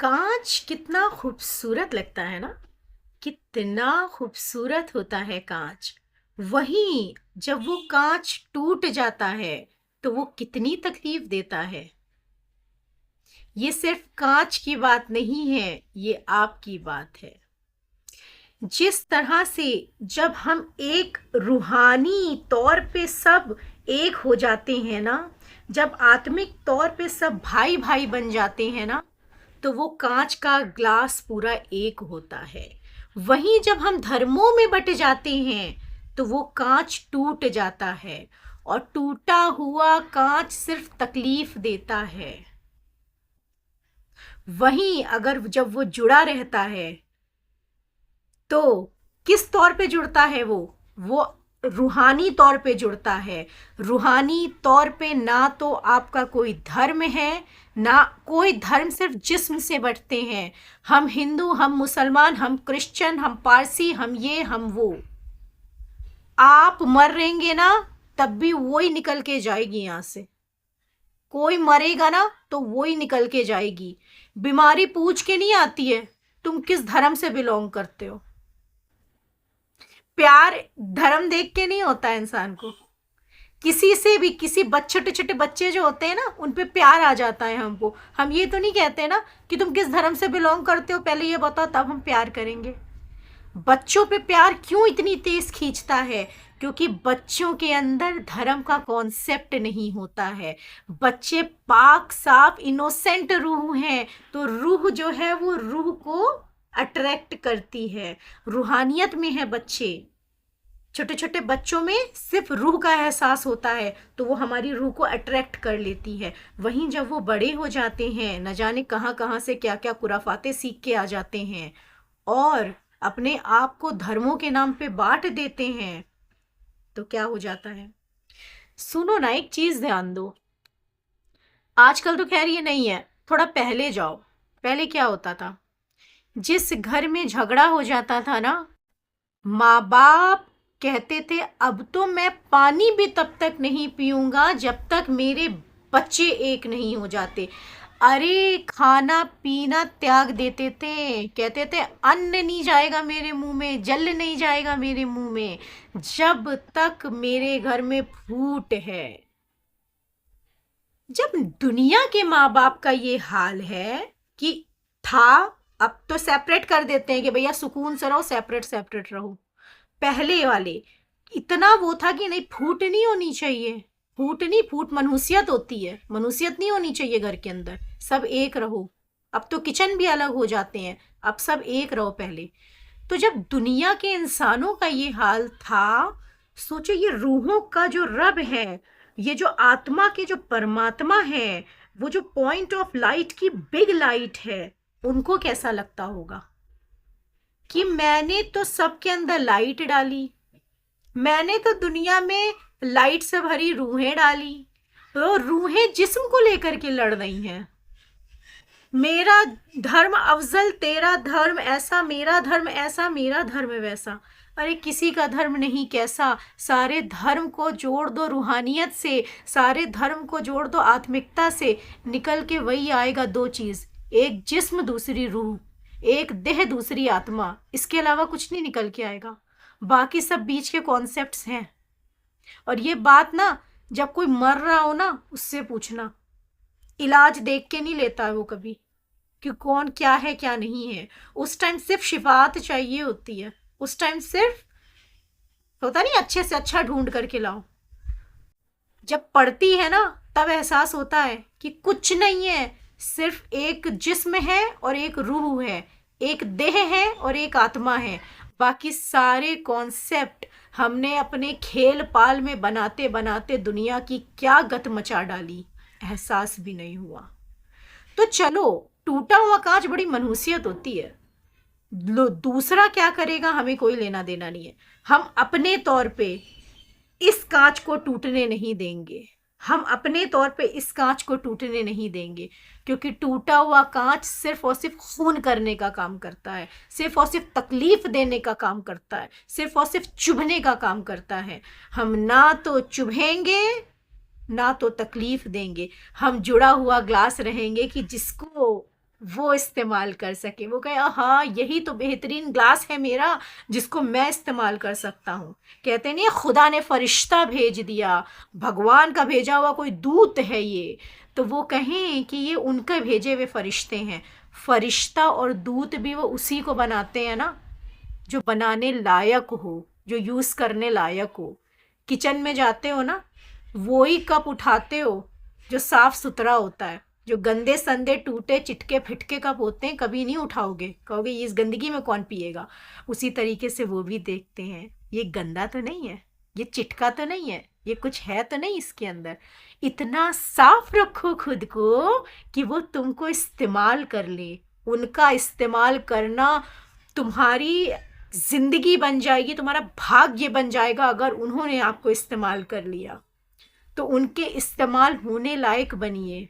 कांच कितना खूबसूरत लगता है ना। कितना खूबसूरत होता है कांच। वहीं जब वो कांच टूट जाता है तो वो कितनी तकलीफ देता है। ये सिर्फ कांच की बात नहीं है, ये आपकी बात है। जिस तरह से जब हम एक रूहानी तौर पे सब एक हो जाते हैं ना, जब आत्मिक तौर पे सब भाई भाई बन जाते हैं ना, तो वो कांच का ग्लास पूरा एक होता है। वहीं जब हम धर्मों में बट जाते हैं तो वो कांच टूट जाता है, और टूटा हुआ कांच सिर्फ तकलीफ देता है। वहीं अगर जब वो जुड़ा रहता है तो किस तौर पे जुड़ता है वो रूहानी तौर पे जुड़ता है। रूहानी तौर पे ना तो आपका कोई धर्म है, ना कोई धर्म, सिर्फ जिस्म से बंटते हैं। हम हिंदू, हम मुसलमान, हम क्रिश्चियन, हम पारसी, हम ये हम वो। आप मर रहेंगे ना, तब भी वही निकल के जाएगी यहाँ से। कोई मरेगा ना तो वही निकल के जाएगी। बीमारी पूछ के नहीं आती है तुम किस धर्म से बिलोंग करते हो। प्यार धर्म देख के नहीं होता है इंसान को। किसी से भी, किसी छोटे छोटे बच्चे जो होते हैं ना, उन पे प्यार आ जाता है हमको। हम ये तो नहीं कहते ना कि तुम किस धर्म से बिलोंग करते हो, पहले ये बताओ तब हम प्यार करेंगे। बच्चों पे प्यार क्यों इतनी तेज खींचता है? क्योंकि बच्चों के अंदर धर्म का कॉन्सेप्ट नहीं होता है। बच्चे पाक साफ इनोसेंट रूह हैं, तो रूह जो है वो रूह को अट्रैक्ट करती है। रूहानियत में है बच्चे। छोटे छोटे बच्चों में सिर्फ रूह का एहसास होता है, तो वो हमारी रूह को अट्रैक्ट कर लेती है। वहीं जब वो बड़े हो जाते हैं, न जाने कहाँ कहाँ से क्या क्या कुराफाते सीख के आ जाते हैं और अपने आप को धर्मों के नाम पे बांट देते हैं, तो क्या हो जाता है। सुनो ना, एक चीज ध्यान दो। आजकल तो खैर ये नहीं है, थोड़ा पहले जाओ। पहले क्या होता था? जिस घर में झगड़ा हो जाता था ना, माँ बाप कहते थे अब तो मैं पानी भी तब तक नहीं पीऊंगा जब तक मेरे बच्चे एक नहीं हो जाते। अरे खाना पीना त्याग देते थे, कहते थे अन्न नहीं जाएगा मेरे मुंह में, जल नहीं जाएगा मेरे मुंह में जब तक मेरे घर में फूट है। जब दुनिया के माँ बाप का ये हाल है कि था, अब तो सेपरेट कर देते हैं कि भैया सुकून से रहो, सेपरेट सेपरेट रहो। पहले वाले इतना वो था कि नहीं, फूट नहीं होनी चाहिए। फूट नहीं, फूट मनुष्यत होती है, मनुष्यत नहीं होनी चाहिए घर के अंदर। सब एक रहो। अब तो किचन भी अलग हो जाते हैं, अब सब एक रहो पहले। तो जब दुनिया के इंसानों का ये हाल था, सोचो ये रूहों का जो रब है, ये जो आत्मा के जो परमात्मा है, वो जो पॉइंट ऑफ लाइट की बिग लाइट है, उनको कैसा लगता होगा कि मैंने तो सबके अंदर लाइट डाली, मैंने तो दुनिया में लाइट से भरी रूहें डाली, तो रूहें जिस्म को लेकर के लड़ रही हैं। मेरा धर्म अफजल, तेरा धर्म ऐसा, मेरा धर्म ऐसा, मेरा धर्म वैसा। अरे किसी का धर्म नहीं कैसा, सारे धर्म को जोड़ दो रूहानियत से, सारे धर्म को जोड़ दो आत्मिकता से, निकल के वही आएगा दो चीज, एक जिस्म दूसरी रूह, एक देह दूसरी आत्मा। इसके अलावा कुछ नहीं निकल के आएगा। बाकी सब बीच के कॉन्सेप्ट्स हैं। और ये बात ना, जब कोई मर रहा हो ना, उससे पूछना। इलाज देख के नहीं लेता है वो कभी कि कौन क्या है क्या नहीं है। उस टाइम सिर्फ शिफात चाहिए होती है। उस टाइम सिर्फ होता नहीं, अच्छे से अच्छा ढूंढ करके लाओ। जब पड़ती है ना, तब एहसास होता है कि कुछ नहीं है, सिर्फ एक जिस्म है और एक रूह है, एक देह है और एक आत्मा है। बाकी सारे कॉन्सेप्ट हमने अपने खेल पाल में बनाते बनाते दुनिया की क्या गत मचा डाली, एहसास भी नहीं हुआ। तो चलो, टूटा हुआ कांच बड़ी मनहूसियत होती है। दूसरा क्या करेगा हमें कोई लेना देना नहीं है। हम अपने तौर पे इस कांच को टूटने नहीं देंगे। हम अपने तौर पे इस कांच को टूटने नहीं देंगे, क्योंकि टूटा हुआ कांच सिर्फ और सिर्फ खून करने का काम करता है, सिर्फ और सिर्फ तकलीफ देने का काम करता है, सिर्फ और सिर्फ चुभने का काम करता है। हम ना तो चुभेंगे ना तो तकलीफ देंगे। हम जुड़ा हुआ ग्लास रहेंगे कि जिसको वो इस्तेमाल कर सके, वो कहे हाँ यही तो बेहतरीन ग्लास है मेरा जिसको मैं इस्तेमाल कर सकता हूँ। कहते नहीं है, खुदा ने फरिश्ता भेज दिया, भगवान का भेजा हुआ कोई दूत है ये, तो वो कहें कि ये उनके भेजे हुए फरिश्ते हैं। फरिश्ता और दूत भी वो उसी को बनाते हैं ना, जो बनाने लायक हो, जो यूज़ करने लायक हो। किचन में जाते हो ना, वो ही कप उठाते हो जो साफ सुथरा होता है। जो गंदे संदे टूटे चिटके फिटके कप होते हैं कभी नहीं उठाओगे, कहोगे ये इस गंदगी में कौन पिएगा। उसी तरीके से वो भी देखते हैं, ये गंदा तो नहीं है, ये चिटका तो नहीं है, ये कुछ है तो नहीं इसके अंदर। इतना साफ रखो खुद को कि वो तुमको इस्तेमाल कर ले। उनका इस्तेमाल करना तुम्हारी जिंदगी बन जाएगी, तुम्हारा भाग्य बन जाएगा अगर उन्होंने आपको इस्तेमाल कर लिया। तो उनके इस्तेमाल होने लायक बनिए।